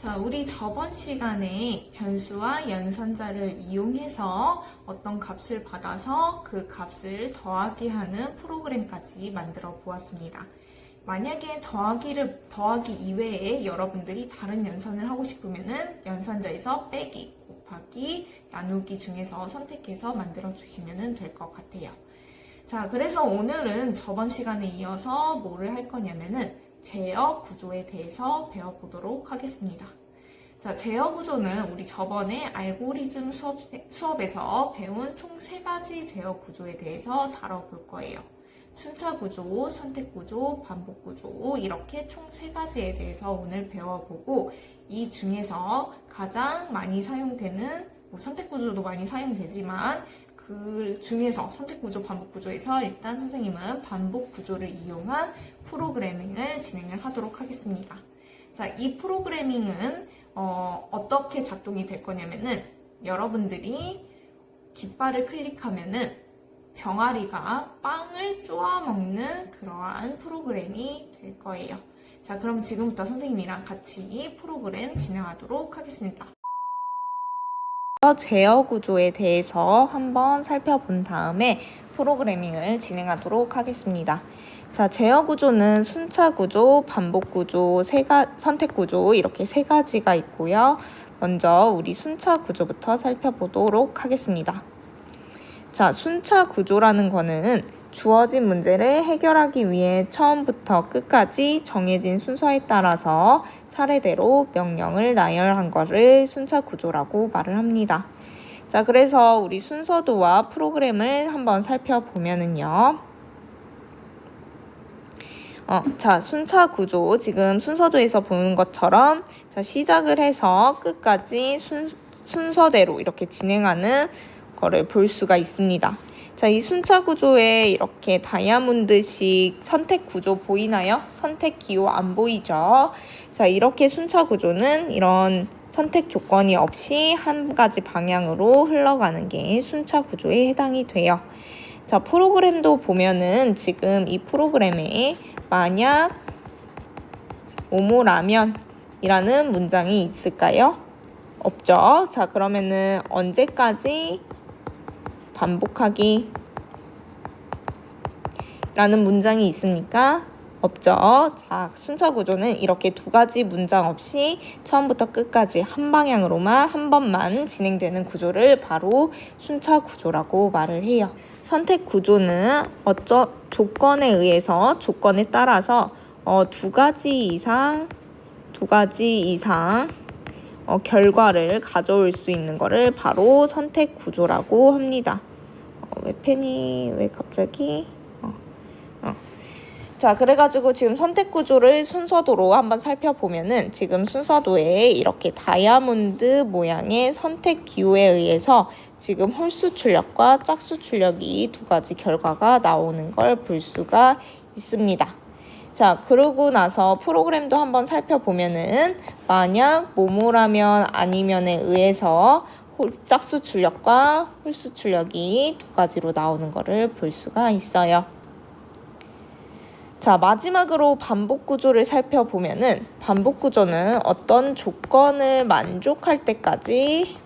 자, 우리 저번 시간에 변수와 연산자를 이용해서 어떤 값을 받아서 그 값을 더하기 하는 프로그램까지 만들어 보았습니다. 만약에 더하기 이외에 여러분들이 다른 연산을 하고 싶으면은 연산자에서 빼기, 곱하기, 나누기 중에서 선택해서 만들어 주시면 될 것 같아요. 자, 그래서 오늘은 저번 시간에 이어서 뭐를 할 거냐면은 제어 구조에 대해서 배워보도록 하겠습니다. 자, 제어 구조는 우리 저번에 알고리즘 수업에서 배운 총 3가지 제어 구조에 대해서 다뤄볼 거예요. 순차 구조, 선택 구조, 반복 구조 이렇게 총 3가지에 대해서 오늘 배워보고 이 중에서 가장 많이 사용되는 선택 구조도 많이 사용되지만 그 중에서 선택 구조, 반복 구조에서 일단 선생님은 반복 구조를 이용한 프로그래밍을 진행을 하도록 하겠습니다. 자, 이 프로그래밍은 어떻게 작동이 될 거냐면은 여러분들이 깃발을 클릭하면은 병아리가 빵을 쪼아 먹는 그러한 프로그램이 될 거예요. 자, 그럼 지금부터 선생님이랑 같이 프로그램 진행하도록 하겠습니다. 제어 구조에 대해서 한번 살펴본 다음에 프로그래밍을 진행하도록 하겠습니다. 자, 제어 구조는 순차 구조, 반복 구조, 선택 구조 이렇게 3가지가 있고요. 먼저 우리 순차 구조부터 살펴보도록 하겠습니다. 자, 순차 구조라는 거는 주어진 문제를 해결하기 위해 처음부터 끝까지 정해진 순서에 따라서 차례대로 명령을 나열한 것을 순차 구조라고 말을 합니다. 자, 그래서 우리 순서도와 프로그램을 한번 살펴보면은요. 자, 순차 구조 지금 순서도에서 보는 것처럼 자, 시작을 해서 끝까지 순서대로 이렇게 진행하는 거를 볼 수가 있습니다. 자, 이 순차 구조에 이렇게 다이아몬드식 선택 구조 보이나요? 선택 기호 안 보이죠? 자, 이렇게 순차 구조는 이런 선택 조건이 없이 한 가지 방향으로 흘러가는 게 순차 구조에 해당이 돼요. 자, 프로그램도 보면은 지금 이 프로그램에 만약 오모라면이라는 문장이 있을까요? 없죠. 자, 그러면은 언제까지 반복하기 라는 문장이 있습니까? 없죠. 자, 순차 구조는 이렇게 2가지 문장 없이 처음부터 끝까지 한 방향으로만 한 번만 진행되는 구조를 바로 순차 구조라고 말을 해요. 선택 구조는 조건에 의해서 조건에 따라서 2가지 이상 결과를 가져올 수 있는 거를 바로 선택 구조라고 합니다. 왜 갑자기? 자, 그래가지고 지금 선택 구조를 순서도로 한번 살펴보면은 지금 순서도에 이렇게 다이아몬드 모양의 선택 기호에 의해서 지금 홀수 출력과 짝수 출력이 2가지 결과가 나오는 걸 볼 수가 있습니다. 자, 그러고 나서 프로그램도 한번 살펴보면은 만약 뭐뭐라면 아니면에 의해서 짝수 출력과 홀수 출력이 2가지로 나오는 거를 볼 수가 있어요. 자, 마지막으로 반복 구조를 살펴보면은 반복 구조는 어떤 조건을 만족할 때까지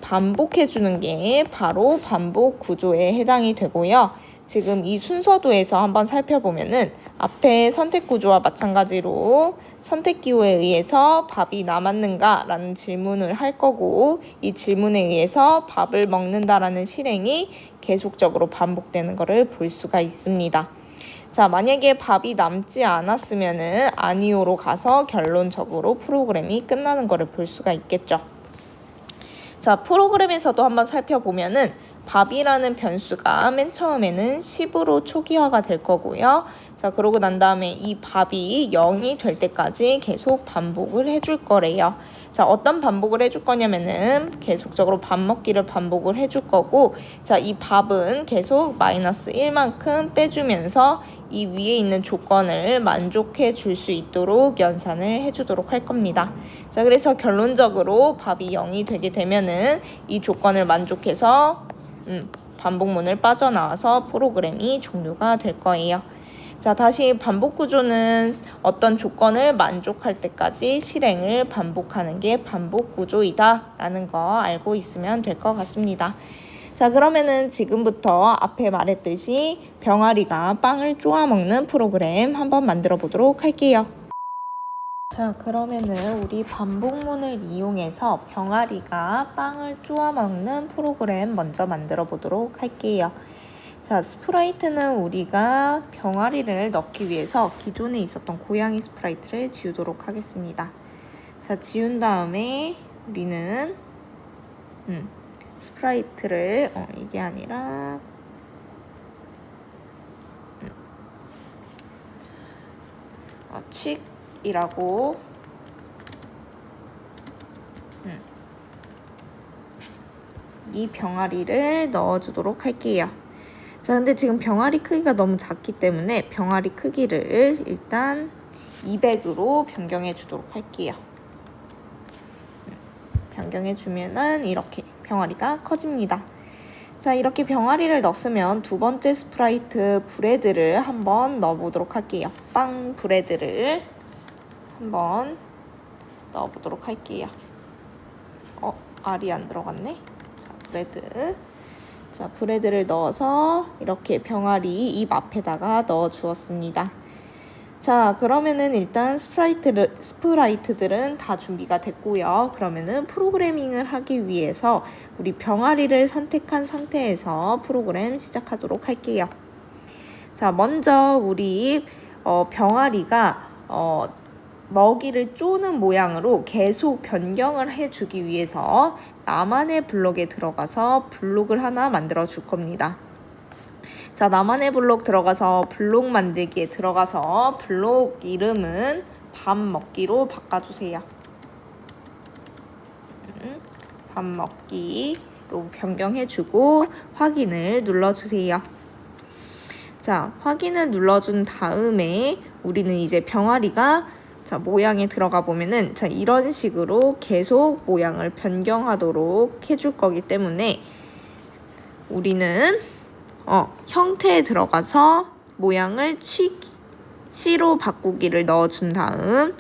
반복해 주는 게 바로 반복 구조에 해당이 되고요. 지금 이 순서도에서 한번 살펴보면은 앞에 선택 구조와 마찬가지로 선택 기호에 의해서 밥이 남았는가 라는 질문을 할 거고 이 질문에 의해서 밥을 먹는다라는 실행이 계속적으로 반복되는 것을 볼 수가 있습니다. 자, 만약에 밥이 남지 않았으면은 아니오로 가서 결론적으로 프로그램이 끝나는 것을 볼 수가 있겠죠. 자, 프로그램에서도 한번 살펴보면은 밥이라는 변수가 맨 처음에는 10으로 초기화가 될 거고요. 자, 그러고 난 다음에 이 밥이 0이 될 때까지 계속 반복을 해줄 거래요. 자, 어떤 반복을 해줄 거냐면은 계속적으로 밥 먹기를 반복을 해줄 거고, 자, 이 밥은 계속 마이너스 1만큼 빼주면서 이 위에 있는 조건을 만족해 줄 수 있도록 연산을 해주도록 할 겁니다. 자, 그래서 결론적으로 밥이 0이 되게 되면은 이 조건을 만족해서 반복문을 빠져나와서 프로그램이 종료가 될 거예요. 자, 다시 반복 구조는 어떤 조건을 만족할 때까지 실행을 반복하는 게 반복 구조이다 라는 거 알고 있으면 될 것 같습니다. 자, 그러면은 지금부터 앞에 말했듯이 병아리가 빵을 쪼아 먹는 프로그램 한번 만들어 보도록 할게요. 자, 그러면은 우리 반복문을 이용해서 병아리가 빵을 쪼아 먹는 프로그램 먼저 만들어 보도록 할게요. 자, 스프라이트는 우리가 병아리를 넣기 위해서 기존에 있었던 고양이 스프라이트를 지우도록 하겠습니다. 자, 지운 다음에 우리는 스프라이트를 이게 아니라 칙이라고 이 병아리를 넣어주도록 할게요. 자, 근데 지금 병아리 크기가 너무 작기 때문에 병아리 크기를 일단 200으로 변경해 주도록 할게요. 변경해 주면은 이렇게 병아리가 커집니다. 자, 이렇게 병아리를 넣었으면 두 번째 스프라이트 브레드를 한번 넣어보도록 할게요. 빵 브레드를 한번 넣어보도록 할게요. 알이 안 들어갔네. 자, 브레드. 자, 브레드를 넣어서 이렇게 병아리 입 앞에다가 넣어 주었습니다. 자, 그러면은 일단 스프라이트들은 다 준비가 됐고요. 그러면은 프로그래밍을 하기 위해서 우리 병아리를 선택한 상태에서 프로그램 시작하도록 할게요. 자, 먼저 우리 병아리가 먹이를 쪼는 모양으로 계속 변경을 해주기 위해서 나만의 블록에 들어가서 블록을 하나 만들어 줄 겁니다. 자, 나만의 블록 들어가서 블록 만들기에 들어가서 블록 이름은 밥 먹기로 바꿔주세요. 밥 먹기로 변경해주고 확인을 눌러주세요. 자, 확인을 눌러준 다음에 우리는 이제 병아리가 자, 모양에 들어가 보면은 자, 이런 식으로 계속 모양을 변경하도록 해줄 거기 때문에 우리는 형태에 들어가서 모양을 C로 바꾸기를 넣어준 다음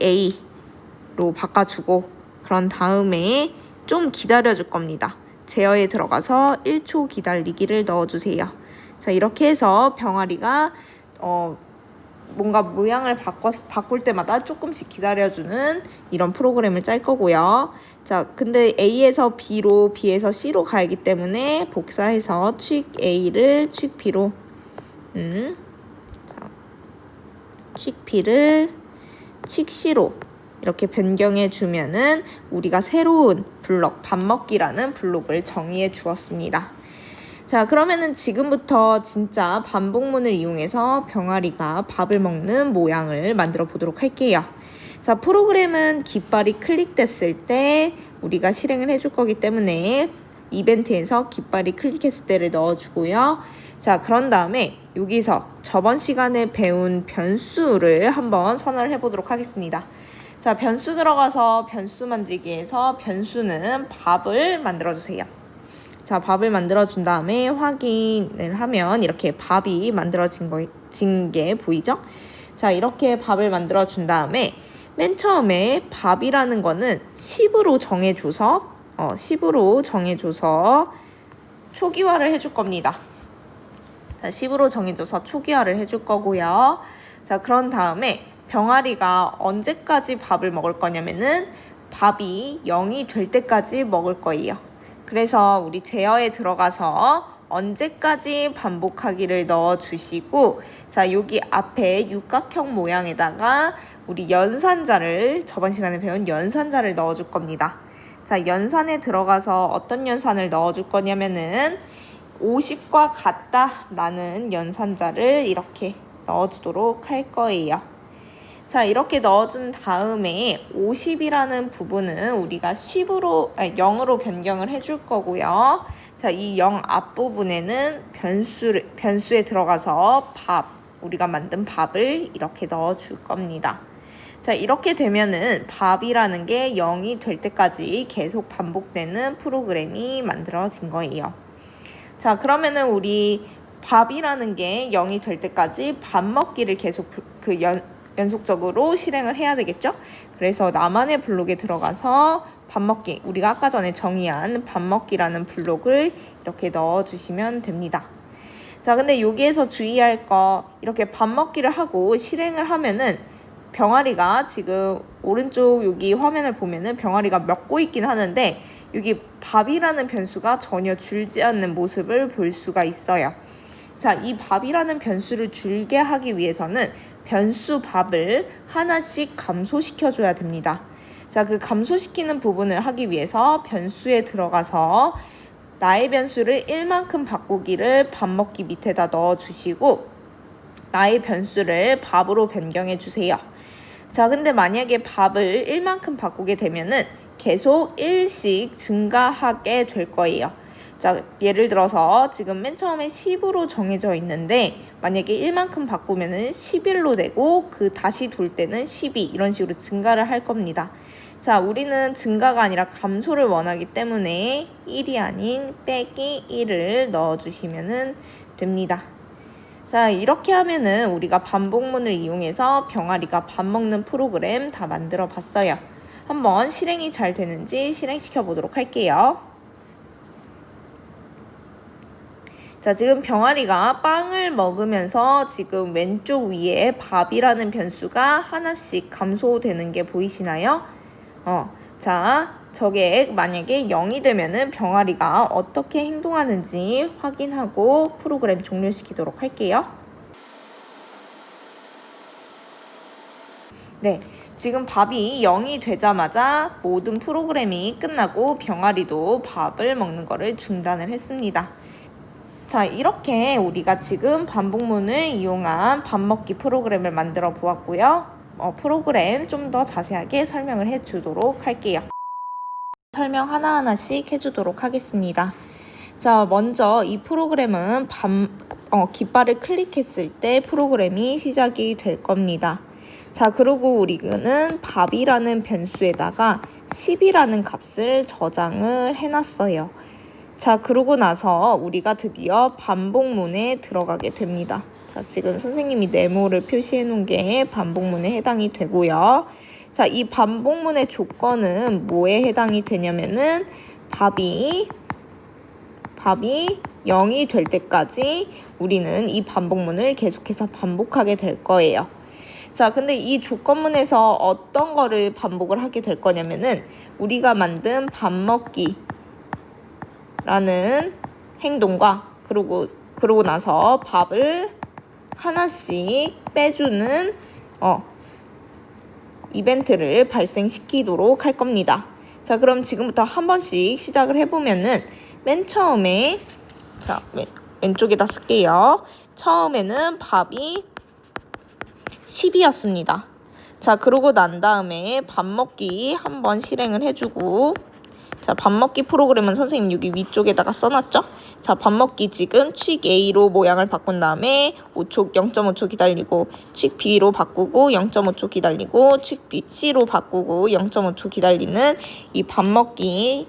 A로 바꿔주고 그런 다음에 좀 기다려줄 겁니다. 제어에 들어가서 1초 기다리기를 넣어주세요. 자, 이렇게 해서 병아리가 뭔가 모양을 바꿀 때마다 조금씩 기다려주는 이런 프로그램을 짤 거고요. 자, 근데 A에서 B로, B에서 C로 가기 때문에 복사해서 A를 B로, 자, B를 C로 이렇게 변경해 주면은 우리가 새로운 블록, 밥 먹기라는 블록을 정의해 주었습니다. 자, 그러면은 지금부터 진짜 반복문을 이용해서 병아리가 밥을 먹는 모양을 만들어 보도록 할게요. 자, 프로그램은 깃발이 클릭됐을 때 우리가 실행을 해줄 거기 때문에 이벤트에서 깃발이 클릭했을 때를 넣어주고요. 자, 그런 다음에 여기서 저번 시간에 배운 변수를 한번 선언을 해보도록 하겠습니다. 자, 변수 들어가서 변수 만들기에서 변수는 밥을 만들어주세요. 자, 밥을 만들어준 다음에 확인을 하면 이렇게 밥이 만들어진 게 보이죠? 자, 이렇게 밥을 만들어준 다음에 맨 처음에 밥이라는 거는 10으로 정해줘서 초기화를 해줄 겁니다. 자, 10으로 정해줘서 초기화를 해줄 거고요. 자, 그런 다음에 병아리가 언제까지 밥을 먹을 거냐면은 밥이 0이 될 때까지 먹을 거예요. 그래서 우리 제어에 들어가서 언제까지 반복하기를 넣어주시고 자, 여기 앞에 육각형 모양에다가 우리 연산자를 저번 시간에 배운 연산자를 넣어줄 겁니다. 자, 연산에 들어가서 어떤 연산을 넣어줄 거냐면은 50과 같다 라는 연산자를 이렇게 넣어주도록 할 거예요. 자, 이렇게 넣어준 다음에 50이라는 부분은 우리가 0으로 변경을 해줄 거고요. 자, 이 0 앞부분에는 변수에 들어가서 우리가 만든 밥을 이렇게 넣어줄 겁니다. 자, 이렇게 되면은 밥이라는 게 0이 될 때까지 계속 반복되는 프로그램이 만들어진 거예요. 자, 그러면은 우리 밥이라는 게 0이 될 때까지 밥 먹기를 계속 연속적으로 실행을 해야 되겠죠? 그래서 나만의 블록에 들어가서 밥 먹기, 우리가 아까 전에 정의한 밥 먹기라는 블록을 이렇게 넣어주시면 됩니다. 자, 근데 여기에서 주의할 거, 이렇게 밥 먹기를 하고 실행을 하면은 병아리가 지금 오른쪽 여기 화면을 보면은 병아리가 먹고 있긴 하는데 여기 밥이라는 변수가 전혀 줄지 않는 모습을 볼 수가 있어요. 자, 이 밥이라는 변수를 줄게 하기 위해서는 변수 밥을 하나씩 감소시켜줘야 됩니다. 자, 그 감소시키는 부분을 하기 위해서 변수에 들어가서 나의 변수를 1만큼 바꾸기를 밥 먹기 밑에다 넣어주시고 나의 변수를 밥으로 변경해 주세요. 자, 근데 만약에 밥을 1만큼 바꾸게 되면은 계속 1씩 증가하게 될 거예요. 자, 예를 들어서 지금 맨 처음에 10으로 정해져 있는데 만약에 1만큼 바꾸면은 11로 되고 그 다시 돌 때는 12 이런 식으로 증가를 할 겁니다. 자, 우리는 증가가 아니라 감소를 원하기 때문에 1이 아닌 빼기 1을 넣어주시면 됩니다. 자, 이렇게 하면은 우리가 반복문을 이용해서 병아리가 밥 먹는 프로그램 다 만들어 봤어요. 한번 실행이 잘 되는지 실행시켜 보도록 할게요. 자, 지금 병아리가 빵을 먹으면서 지금 왼쪽 위에 밥이라는 변수가 하나씩 감소되는 게 보이시나요? 자, 저게 만약에 0이 되면은 병아리가 어떻게 행동하는지 확인하고 프로그램 종료시키도록 할게요. 네, 지금 밥이 0이 되자마자 모든 프로그램이 끝나고 병아리도 밥을 먹는 거를 중단을 했습니다. 자, 이렇게 우리가 지금 반복문을 이용한 밥 먹기 프로그램을 만들어 보았고요. 프로그램 좀 더 자세하게 설명을 해주도록 할게요. 설명 하나하나씩 해주도록 하겠습니다. 자, 먼저 이 프로그램은 깃발을 클릭했을 때 프로그램이 시작이 될 겁니다. 자, 그리고 우리는 밥이라는 변수에다가 10이라는 값을 저장을 해놨어요. 자, 그러고 나서 우리가 드디어 반복문에 들어가게 됩니다. 자, 지금 선생님이 네모를 표시해 놓은 게 반복문에 해당이 되고요. 자, 이 반복문의 조건은 뭐에 해당이 되냐면은 밥이 0이 될 때까지 우리는 이 반복문을 계속해서 반복하게 될 거예요. 자, 근데 이 조건문에서 어떤 거를 반복을 하게 될 거냐면은 우리가 만든 밥 먹기 라는 행동과 그러고 나서 밥을 하나씩 빼주는 이벤트를 발생시키도록 할 겁니다. 자, 그럼 지금부터 한 번씩 시작을 해보면은 맨 처음에 자, 왼쪽에다 쓸게요. 처음에는 밥이 10이었습니다. 자, 그러고 난 다음에 밥 먹기 한번 실행을 해주고 자, 밥 먹기 프로그램은 선생님 여기 위쪽에다가 써놨죠? 자, 밥 먹기 지금 취 A로 모양을 바꾼 다음에 0.5초 기다리고 취 B로 바꾸고 0.5초 기다리고 취 C로 바꾸고 0.5초 기다리는 이 밥 먹기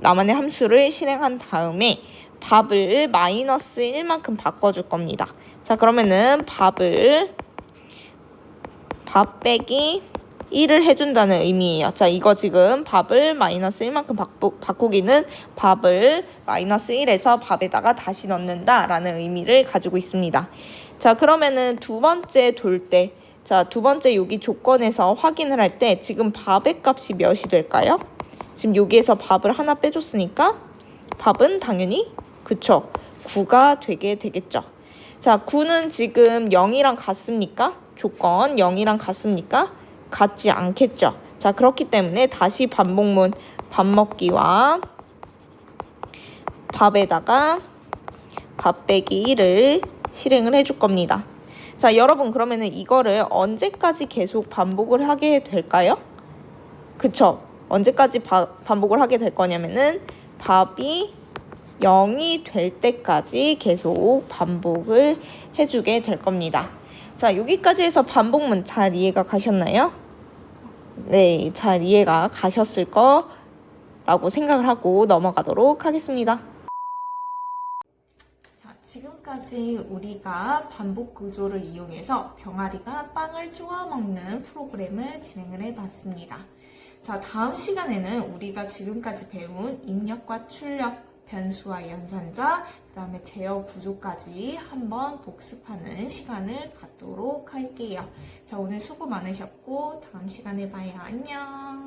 나만의 함수를 실행한 다음에 밥을 마이너스 1만큼 바꿔줄 겁니다. 자, 그러면은 밥 빼기 1을 해준다는 의미예요. 자, 이거 지금 밥을 마이너스 1만큼 바꾸기는 밥을 마이너스 1에서 밥에다가 다시 넣는다 라는 의미를 가지고 있습니다. 자, 그러면은 두 번째 돌 때, 자, 두 번째 여기 조건에서 확인을 할 때 지금 밥의 값이 몇이 될까요? 지금 여기에서 밥을 하나 빼줬으니까 밥은 당연히 그쵸, 9가 되게 되겠죠. 자, 9는 지금 0이랑 같습니까? 조건 0이랑 같습니까? 같지 않겠죠. 자, 그렇기 때문에 다시 반복문 밥 먹기와 밥에다가 밥 빼기 1을 실행을 해줄 겁니다. 자, 여러분 그러면은 이거를 언제까지 계속 반복을 하게 될까요? 그쵸? 언제까지 반복을 하게 될 거냐면은 밥이 0이 될 때까지 계속 반복을 해주게 될 겁니다. 자, 여기까지 해서 반복문 잘 이해가 가셨나요? 네, 잘 이해가 가셨을 거라고 생각을 하고 넘어가도록 하겠습니다. 자, 지금 지금까지 우리가 반복 구조를 이용해서 병아리가 빵을 쪼아 먹는 프로그램을 진행을 해봤습니다. 자, 다음 시간에는 우리가 지금까지 배운 입력과 출력, 변수와 연산자, 그 다음에 제어 구조까지 한번 복습하는 시간을 갖도록 할게요. 자, 오늘 수고 많으셨고 다음 시간에 봐요. 안녕.